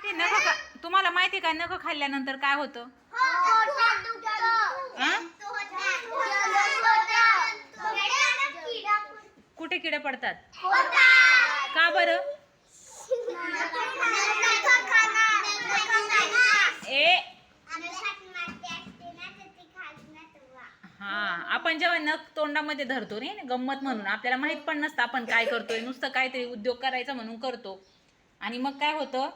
ते तुम्हाला माहिती का नख खाल्ल्यानंतर काय होतं? कुठे किडे पडतात? का बरं? हा, आपण जेव्हा नख तोंडामध्ये धरतो रे गंमत म्हणून, आपल्याला माहित पण नसतं आपण काय करतोय, नुसतं काहीतरी उद्योग करायचा म्हणून करतो. आणि मग काय होतं,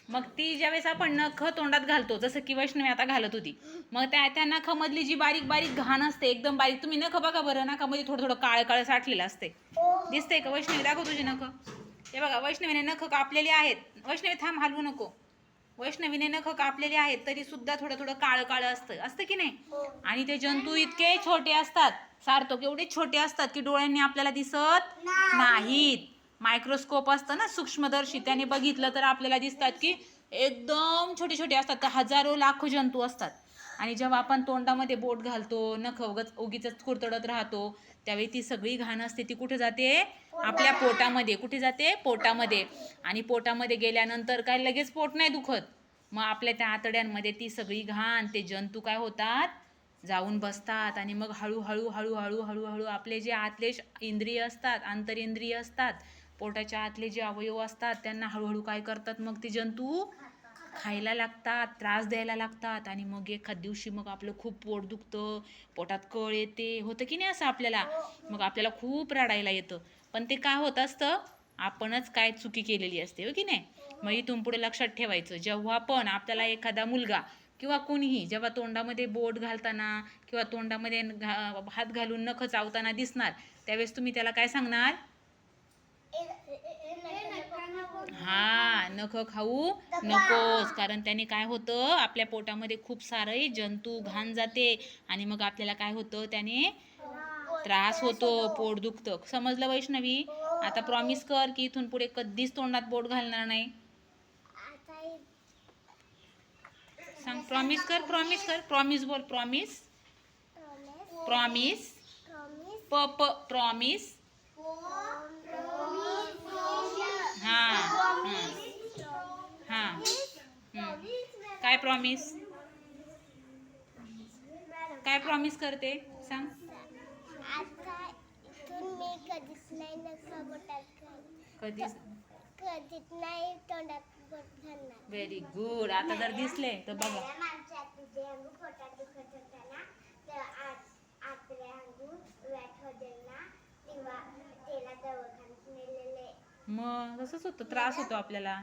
मग ती ज्यावेळेस आपण नख तोंडात घालतो, जसं की वैष्णवी आता घालत होती, मग त्या नखामधली जी बारीक बारीक घाण असते, एकदम बारीक, तुम्ही नख बघा बरं, नखामध्ये थोडं थोडं काळं काळं साठलेलं असते, दिसतंय का? वैष्णवी दाखव तुझी नख. हे बघा, वैष्णवीने नख कापलेली आहेत. वैष्णवी थांब, हलवू नको. वैष्णवीने नख कापलेले आहेत, तरी सुद्धा थोडं थोडं काळं काळं असतं की नाही? आणि ते जंतू इतके छोटे असतात, सार्थक एवढे छोटे असतात की डोळ्यांनी आपल्याला दिसत नाहीत. मायक्रोस्कोप असतं ना, सूक्ष्मदर्शी, त्याने बघितलं तर आपल्याला दिसतात की एकदम छोटे छोटे असतात. तर हजारो लाखो जंतू असतात. आणि जेव्हा आपण तोंडामध्ये बोट घालतो, नख उगीच कुरतडत राहतो, त्यावेळी ती सगळी घाण असते ती कुठे जाते? आपल्या पोटामध्ये. कुठे जाते? पोटामध्ये. आणि पोटामध्ये गेल्यानंतर काय लगेच पोट नाही दुखत, मग आपल्या त्या आतड्यांमध्ये ती सगळी घाण, ते जंतू काय होतात? जाऊन बसतात. आणि मग हळूहळू हळूहळू हळूहळू आपले जे आतले इंद्रिय असतात, आंतरेंद्रिय असतात, पोटाच्या आतले जे अवयव असतात, त्यांना हळूहळू काय करतात? मग ते जंतू खायला लागतात, त्रास द्यायला लागतात. आणि मग एखाद दिवशी मग आपलं खूप पोट दुखतं, पोटात कळ येते, होतं की नाही असं आपल्याला? मग आपल्याला खूप रडायला येतं. पण ते काय होत असतं? आपणच काय चुकी केलेली असते, हो की नाही? मग इथून पुढे लक्षात ठेवायचं, जेव्हा पण आपल्याला एखादा मुलगा किंवा कोणीही जेव्हा तोंडामध्ये बोट घालताना किंवा तोंडामध्ये हात घालून नख चावताना दिसणार, त्यावेळेस तुम्ही त्याला काय सांगणार? हा, नख खाऊ नकोस. कारण त्याने काय होतं, आपल्या पोटामध्ये खूप सारे जंतू, घाण जाते. आणि मग आपल्याला काय होतं? त्याने त्रास होतो, पोट दुखतं. समजलं वैष्णवी? आता प्रॉमिस कर की इथून पुढे कधीच तोंडात बोट घालणार नाही. सांग, प्रॉमिस कर, प्रॉमिस कर, प्रॉमिस बोल, प्रॉमिस. प्रॉमिस. प्रॉमिस. हा हा काय प्रॉमिस? काय प्रॉमिस करते सांग? कधीच नाही तोंडात बोट घालणार. Very good. आता जर दिसले तर बघा, मग तसंच होतं, त्रास होतो आपल्याला.